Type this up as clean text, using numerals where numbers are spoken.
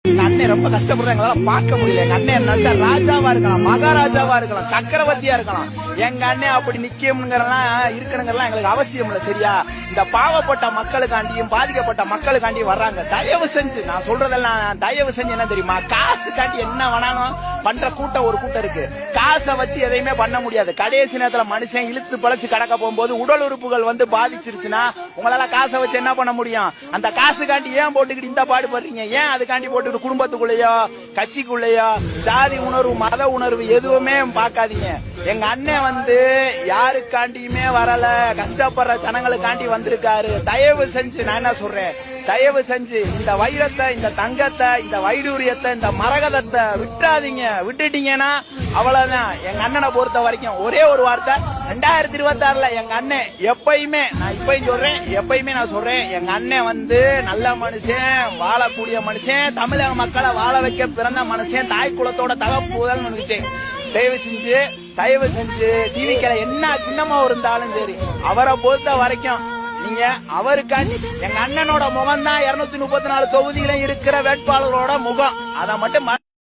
எங்க அண்ணன் ரொம்ப கஷ்டப்படுறாங்க, பார்க்க முடியல. எங்க அண்ணன் நினைச்சா ராஜாவா இருக்கலாம், மகாராஜாவா இருக்கலாம், சக்கரவர்த்தியா இருக்கலாம். எங்க அண்ணன் அப்படி நிக்கணுங்கிறலாம் இருக்கணுங்கிறலாம் எங்களுக்கு அவசியம் இல்ல. சரியா? இந்த பாவப்பட்ட மக்களுக்காண்டியும் பாதிக்கப்பட்ட மக்களுக்காண்டியும் வர்றாங்க. தயவு செஞ்சு நான் சொல்றதெல்லாம் தயவு செஞ்சு என்ன தெரியுமா, காசுக்காண்டி என்ன வேணாலும் பண்ற கூட்டம் ஒரு கூட்டம் இருக்கு. காசை வச்சு எதையுமே பண்ண முடியாது. கடைசி நேரத்துல மனுஷன் இழுத்து பழச்சு கடக்க போகும்போது உடல் உறுப்புகள் பாதிச்சிருச்சுன்னா உங்களால காசை வச்சு என்ன பண்ண முடியும்? அந்த காசுக்காண்டி ஏன் போட்டுக்கிட்டு இந்த பாடுபடுறீங்க? ஏன் அதுக்காண்டி போட்டுக்கிட்டு குடும்பத்துக்குள்ளேயோ கட்சிக்குள்ளேயோ ஜாதி உணர்வு மத உணர்வு எதுவுமே பார்க்காதீங்க. எங்க அண்ணன் யாருக்காண்டியுமே வரல, கஷ்டப்படுற ஜனங்களுக்காண்டி வந்திருக்காரு. தயவு செஞ்சு நான் என்ன சொல்றேன், தயவு செஞ்சு இந்த வைரத்தை, இந்த தங்கத்தை, இந்த வைடூரியத்தை, இந்த மரகதத்தை விட்டுறாதீங்க. விட்டுட்டீங்கன்னா அவ்வளவுதான். எங்க அண்ணனை பொறுத்த வரைக்கும் ஒரே ஒரு வார்த்தை, 2026ல எங்க அண்ணன் எப்பயுமே, நான் இப்பயும் சொல்றேன், எப்பயுமே நான் சொல்றேன், எங்க அண்ணன் நல்ல மனுஷன், வாழக்கூடிய மனுஷன், தமிழக மக்களை வாழ வைக்க பிறந்த மனுஷன், தாய் குலத்தோட தகப்புதல் நினைச்சேன். தயவு செஞ்சு டிவிக்கல என்ன சின்னமா இருந்தாலும் சரி, அவரை பொறுத்த வரைக்கும் நீங்க அவருக்காண்டி எங்க அண்ணனோட முகம் தான் 234 தொகுதியில இருக்கிற வேட்பாளரோட முகம். அதை மட்டும்